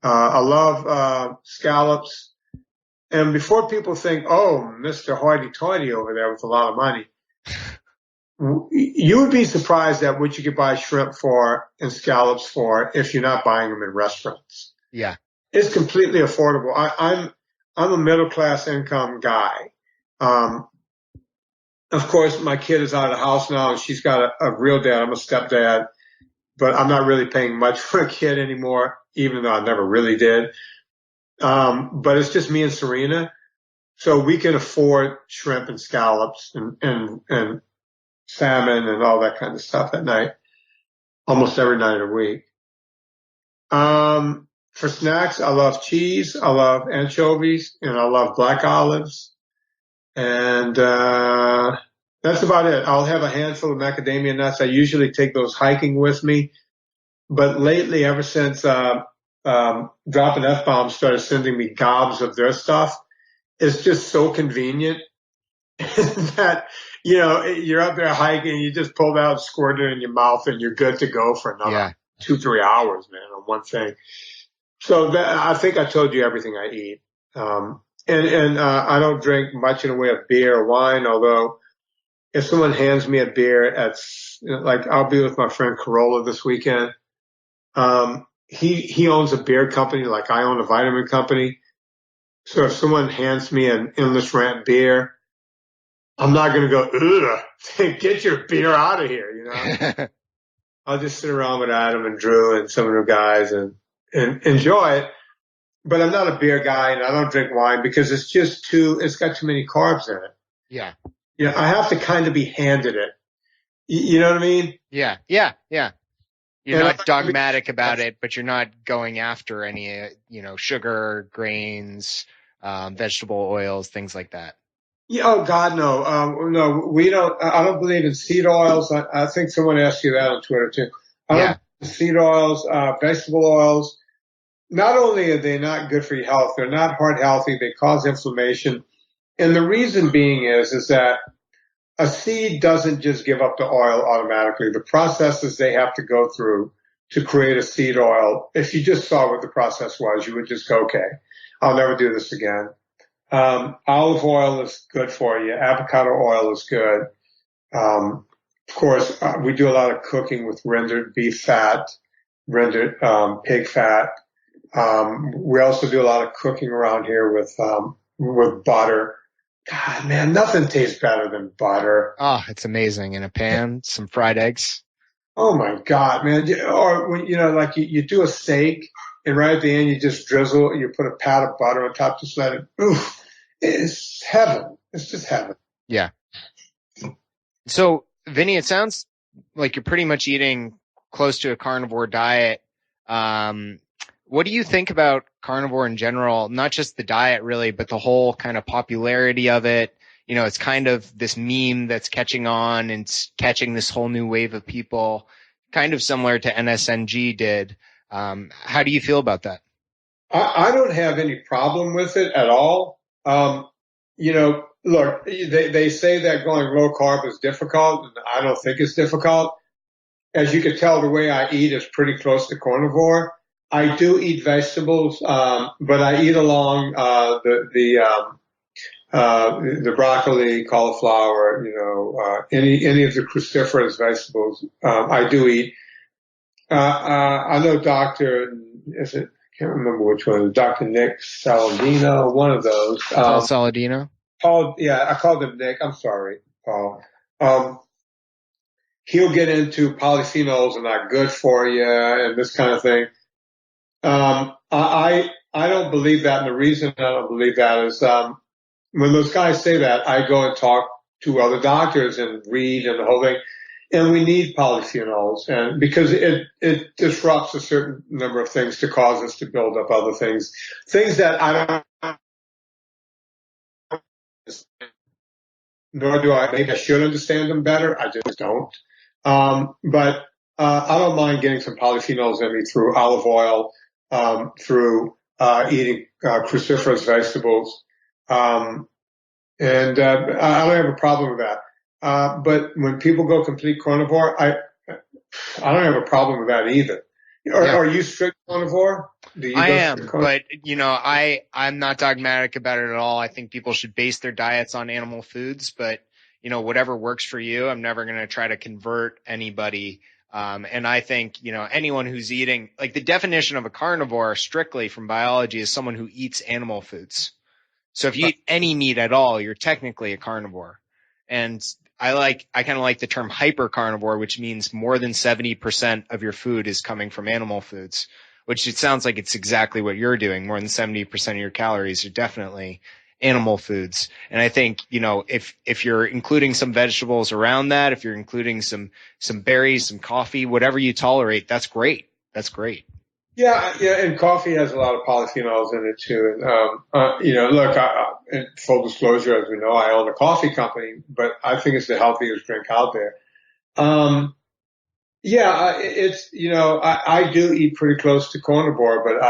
I love scallops. And before people think, oh, Mr. Hoity-toity over there with a lot of money, you would be surprised at what you could buy shrimp for and scallops for if you're not buying them in restaurants. Yeah. It's completely affordable. I'm a middle class income guy. Of course, my kid is out of the house now and she's got a real dad. I'm a stepdad, but I'm not really paying much for a kid anymore, even though I never really did. But it's just me and Serena. So we can afford shrimp and scallops and salmon and all that kind of stuff at night, almost every night a week. For snacks, I love cheese, I love anchovies, and I love black olives. And that's about it. I'll have a handful of macadamia nuts. I usually take those hiking with me. But lately, ever since Drop and F-Bomb started sending me gobs of their stuff, it's just so convenient that, you're up there hiking, you just pull it out, squirt it in your mouth, and you're good to go for another 2-3 hours, man, on one thing. So I think I told you everything I eat. And I don't drink much in the way of beer or wine, although if someone hands me a beer I'll be with my friend Corolla this weekend. He owns a beer company like I own a vitamin company. So if someone hands me an Endless Rant beer, I'm not going to go, ugh, get your beer out of here, I'll just sit around with Adam and Drew and some of the guys and enjoy it. But I'm not a beer guy and I don't drink wine because it's got too many carbs in it. Yeah. I have to kind of be handed it. You know what I mean? Yeah. You're not dogmatic about it, but you're not going after any, sugar, grains, vegetable oils, things like that. Yeah, oh God, no. No, we don't, I don't believe in seed oils. I think someone asked you that on Twitter too. I don't believe in seed oils, vegetable oils. Not only are they not good for your health, they're not heart healthy, they cause inflammation. And the reason being is that a seed doesn't just give up the oil automatically. The processes they have to go through to create a seed oil, if you just saw what the process was, you would just go, okay, I'll never do this again. Olive oil is good for you. Avocado oil is good. Of course, we do a lot of cooking with rendered beef fat, rendered pig fat. We also do a lot of cooking around here with butter. God, man, nothing tastes better than butter. Oh, it's amazing. In a pan, some fried eggs. Oh my God, man. Or when, like you do a steak and right at the end you just drizzle, you put a pat of butter on top, just let it, oof, it's heaven. It's just heaven. Yeah. So, Vinny, it sounds like you're pretty much eating close to a carnivore diet. What do you think about carnivore in general? Not just the diet really, but the whole kind of popularity of it. It's kind of this meme that's catching on and catching this whole new wave of people, kind of similar to NSNG did. How do you feel about that? I don't have any problem with it at all. Look, they say that going low carb is difficult, and I don't think it's difficult. As you can tell, the way I eat is pretty close to carnivore. I do eat vegetables, but I eat along the broccoli, cauliflower, any of the cruciferous vegetables. I do eat. I know I can't remember which one, Dr. Nick Saladino, one of those. Paul Saladino? I called him Nick. I'm sorry, Paul. He'll get into polyphenols are not good for you and this kind of thing. I don't believe that. And the reason I don't believe that is, when those guys say that, I go and talk to other doctors and read and the whole thing. And we need polyphenols, and because it disrupts a certain number of things to cause us to build up other things that I don't, nor do I think I should understand them better. I just don't. But I don't mind getting some polyphenols in me through olive oil, through eating cruciferous vegetables, and I don't have a problem with that. But when people go complete carnivore, I don't have a problem with that either. Are you strict carnivore? I am, but I'm not dogmatic about it at all. I think people should base their diets on animal foods, but whatever works for you. I'm never going to try to convert anybody. And I think, anyone who's eating, like the definition of a carnivore strictly from biology is someone who eats animal foods. So if you eat any meat at all, you're technically a carnivore. And I kind of like the term hypercarnivore, which means more than 70% of your food is coming from animal foods, which it sounds like it's exactly what you're doing. More than 70% of your calories are definitely animal foods. And I think, if you're including some vegetables around that, if you're including some berries, some coffee, whatever you tolerate, that's great. That's great. Yeah, and coffee has a lot of polyphenols in it too. And, look, in full disclosure, as we know, I own a coffee company, but I think it's the healthiest drink out there. I do eat pretty close to carnivore, but,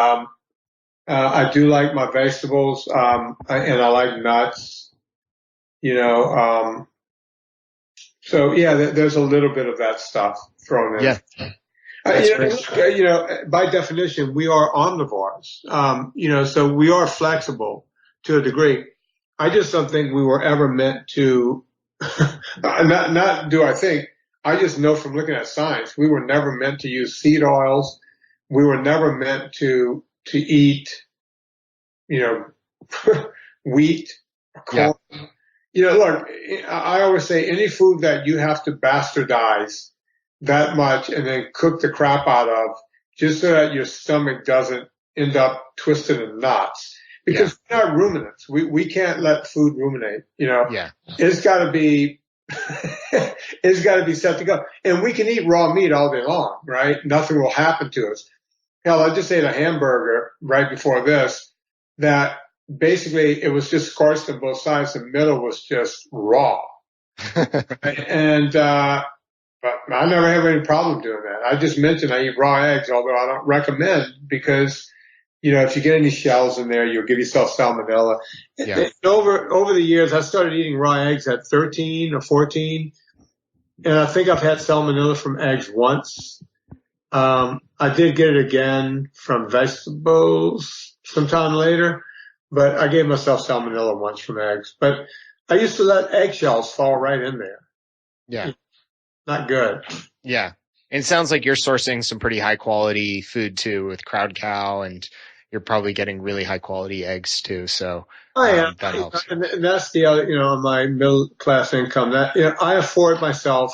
I do like my vegetables, and I like nuts, there's a little bit of that stuff thrown in. Yeah. By definition, we are omnivores. So we are flexible to a degree. I just don't think we were ever meant to, not do I think, I just know from looking at science, we were never meant to use seed oils. We were never meant to eat, wheat, corn. Yeah. Look, I always say any food that you have to bastardize that much and then cook the crap out of just so that your stomach doesn't end up twisted in knots. Because we're not ruminants. We can't let food ruminate, Yeah. It's gotta be, it's gotta be set to go. And we can eat raw meat all day long, right? Nothing will happen to us. Hell, I just ate a hamburger right before this that basically it was just scorched on both sides. The middle was just raw. And, but I never have any problem doing that. I just mentioned I eat raw eggs, although I don't recommend because, if you get any shells in there, you'll give yourself salmonella. Yeah. And over the years, I started eating raw eggs at 13 or 14. And I think I've had salmonella from eggs once. I did get it again from vegetables sometime later, but I gave myself salmonella once from eggs. But I used to let eggshells fall right in there. Yeah. Not good. Yeah. And it sounds like you're sourcing some pretty high quality food too with Crowd Cow and you're probably getting really high quality eggs too. So That helps. And that's the other, my middle class income. That I afford myself.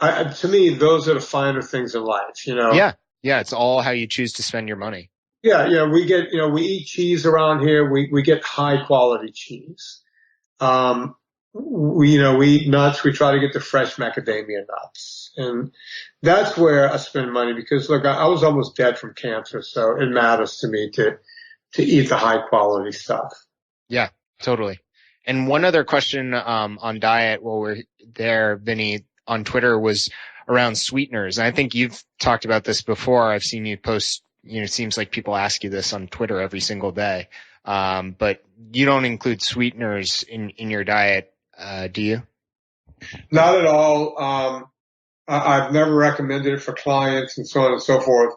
To me, those are the finer things in life. Yeah, it's all how you choose to spend your money. Yeah, we get, we eat cheese around here. We get high quality cheese. We eat nuts. We try to get the fresh macadamia nuts, and that's where I spend money because look, I was almost dead from cancer, so it matters to me to eat the high quality stuff. Yeah, totally. And one other question on diet while we're there, Vinny, on Twitter was around sweeteners. And I think you've talked about this before. I've seen you post, it seems like people ask you this on Twitter every single day. But you don't include sweeteners in your diet, do you? Not at all. I've never recommended it for clients and so on and so forth.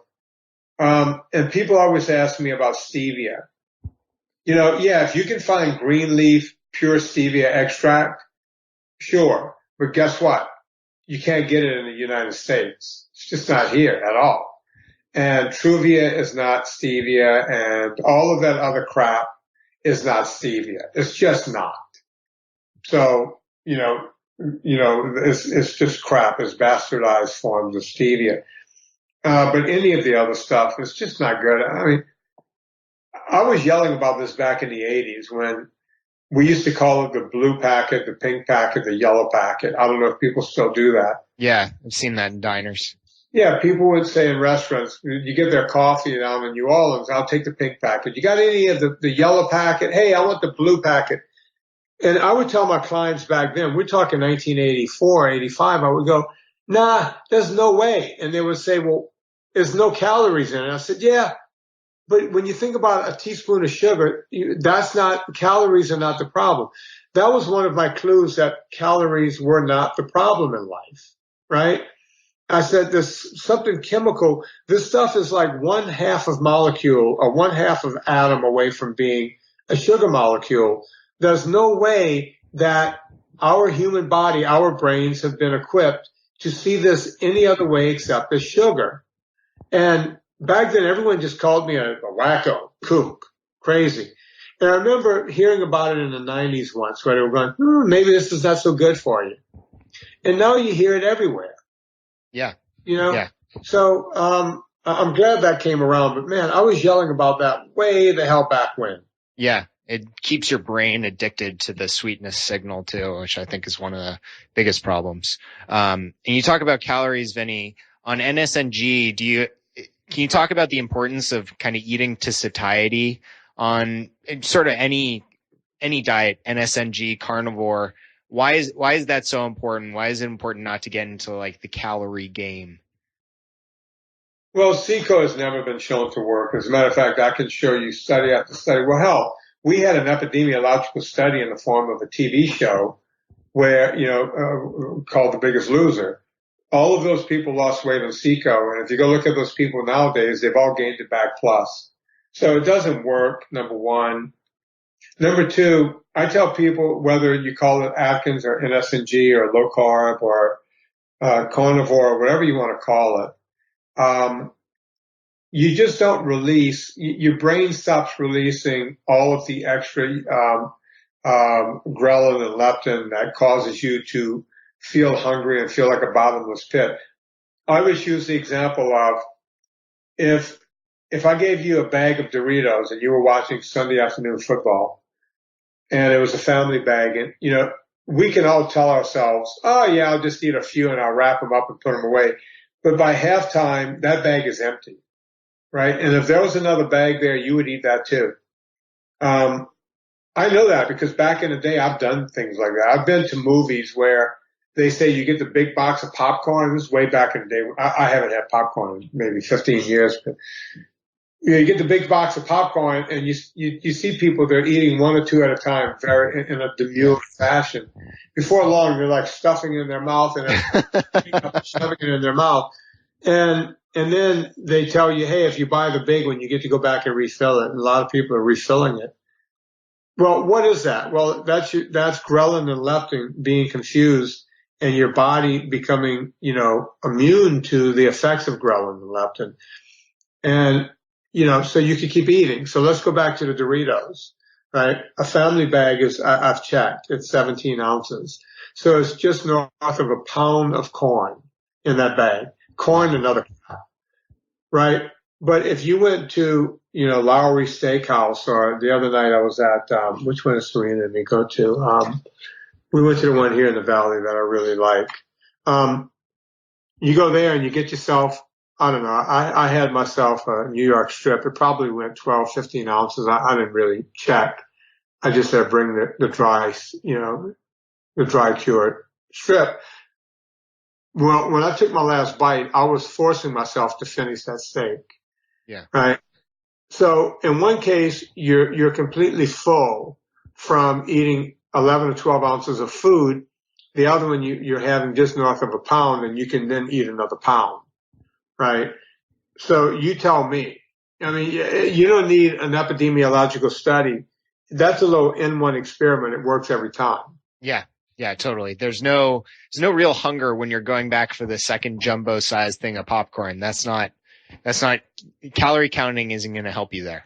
And people always ask me about stevia. If you can find green leaf pure stevia extract, sure. But guess what? You can't get it in the United States. It's just not here at all. And Truvia is not stevia, and all of that other crap is not stevia. It's just not. So, it's just crap. It's bastardized forms of stevia. But any of the other stuff is just not good. I mean, I was yelling about this back in the 80s when we used to call it the blue packet, the pink packet, the yellow packet. I don't know if people still do that. Yeah, I've seen that in diners. Yeah, people would say in restaurants, you get their coffee down in New Orleans, I'll take the pink packet. You got any of the yellow packet? Hey, I want the blue packet. And I would tell my clients back then, we're talking 1984, 85, I would go, nah, there's no way. And they would say, well, there's no calories in it. I said, yeah, but when you think about a teaspoon of sugar, calories are not the problem. That was one of my clues that calories were not the problem in life, right? I said, there's something chemical. This stuff is like 1/2 of molecule or 1/2 of atom away from being a sugar molecule. There's no way that our human body, our brains have been equipped to see this any other way except as sugar. And back then, everyone just called me a wacko, kook, crazy. And I remember hearing about it in the 90s once where they were going, maybe this is not so good for you. And now you hear it everywhere. Yeah. Yeah. So I'm glad that came around. But, man, I was yelling about that way the hell back when. Yeah. It keeps your brain addicted to the sweetness signal, too, which I think is one of the biggest problems. And you talk about calories, Vinny. On NSNG, can you talk about the importance of kind of eating to satiety on sort of any diet, NSNG, carnivore? Why is that so important? Why is it important not to get into like the calorie game? Well, CICO has never been shown to work. As a matter of fact, I can show you study after study. Well, hell, we had an epidemiological study in the form of a TV show where, called The Biggest Loser. All of those people lost weight on CICO. And if you go look at those people nowadays, they've all gained it back plus. So it doesn't work, number one. Number two, I tell people whether you call it Atkins or NSNG or low carb or carnivore or whatever you want to call it, you just don't release, your brain stops releasing all of the extra ghrelin and leptin that causes you to feel hungry and feel like a bottomless pit. I always use the example of if I gave you a bag of Doritos and you were watching Sunday afternoon football and it was a family bag and, we can all tell ourselves, oh yeah, I'll just eat a few and I'll wrap them up and put them away. But by halftime, that bag is empty, right? And if there was another bag there, you would eat that too. I know that because back in the day, I've done things like that. I've been to movies where they say you get the big box of popcorn. This is way back in the day. I haven't had popcorn in maybe 15 years, but you get the big box of popcorn and you see people, they're eating one or two at a time, very in a demure fashion. Before long, they're like stuffing it in their mouth and shoving it in their mouth. And then they tell you, hey, if you buy the big one, you get to go back and refill it. And a lot of people are refilling it. Well, what is that? Well, that's ghrelin and leptin being confused and your body becoming, immune to the effects of ghrelin and leptin. And, so you could keep eating. So let's go back to the Doritos, right? A family bag I've checked, it's 17 ounces. So it's just north of a pound of corn in that bag. Corn, another pound, right? But if you went to, Lowry Steakhouse, or the other night I was at, which one is Serena and me go to? We went to the one here in the Valley that I really like. You go there and you get yourself, I don't know, I had myself a New York strip. It probably went 12, 15 ounces. I didn't really check. I just said bring the dry, the dry cured strip. Well, when I took my last bite, I was forcing myself to finish that steak. Yeah. Right. So in one case, you're completely full from eating 11 or 12 ounces of food. The other one, you're having just north of a pound, and you can then eat another pound. Right. So you tell me. I mean, you don't need an epidemiological study. That's a little N1 experiment. It works every time. Yeah. Yeah, totally. There's no real hunger when you're going back for the second jumbo size thing of popcorn. That's not calorie counting isn't going to help you there.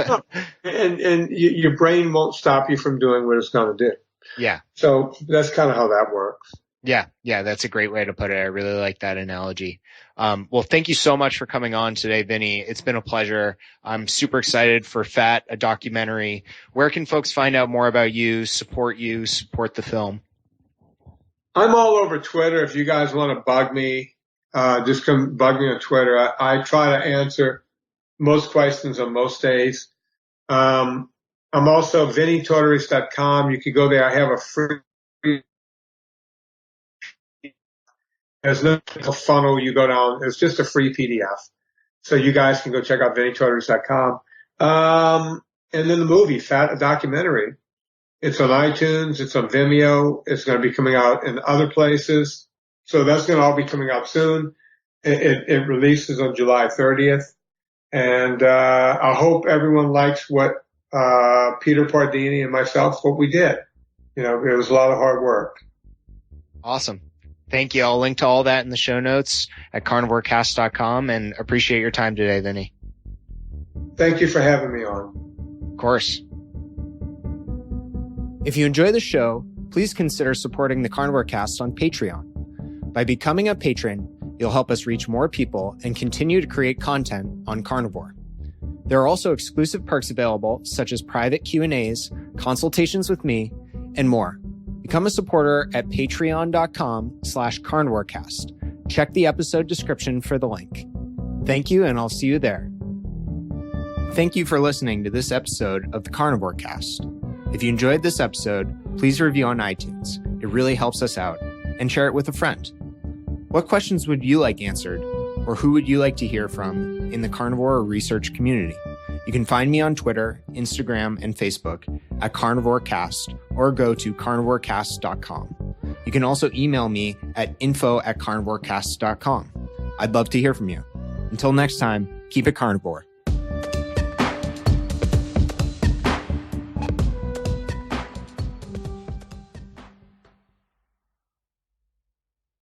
No. And your brain won't stop you from doing what it's going to do. Yeah. So that's kind of how that works. Yeah. Yeah. That's a great way to put it. I really like that analogy. Well, thank you so much for coming on today, Vinny. It's been a pleasure. I'm super excited for Fat, a documentary. Where can folks find out more about you, support the film? I'm all over Twitter. If you guys want to bug me, just come bug me on Twitter. I try to answer most questions on most days. I'm also VinnyTortorich.com. You can go there. I have a free, there's no funnel you go down. It's just a free PDF. So you guys can go check out VinnyTortorich.com. And then the movie, Fat, a documentary. It's on iTunes. It's on Vimeo. It's going to be coming out in other places. So that's going to all be coming out soon. It releases on July 30th. And I hope everyone likes what Peter Pardini and myself, what we did. It was a lot of hard work. Awesome. Thank you. I'll link to all that in the show notes at carnivorecast.com, and appreciate your time today, Vinny. Thank you for having me on. Of course. If you enjoy the show, please consider supporting the Carnivore Cast on Patreon. By becoming a patron, you'll help us reach more people and continue to create content on carnivore. There are also exclusive perks available, such as private Q&As, consultations with me, and more. Become a supporter at patreon.com/carnivorecast. Check the episode description for the link. Thank you, and I'll see you there. Thank you for listening to this episode of the Carnivore Cast. If you enjoyed this episode, please review on iTunes. It really helps us out. And share it with a friend. What questions would you like answered? Or who would you like to hear from in the carnivore research community? You can find me on Twitter, Instagram, and Facebook at CarnivoreCast, or go to carnivorecast.com. You can also email me at info@carnivorecast.com. I'd love to hear from you. Until next time, keep it carnivore.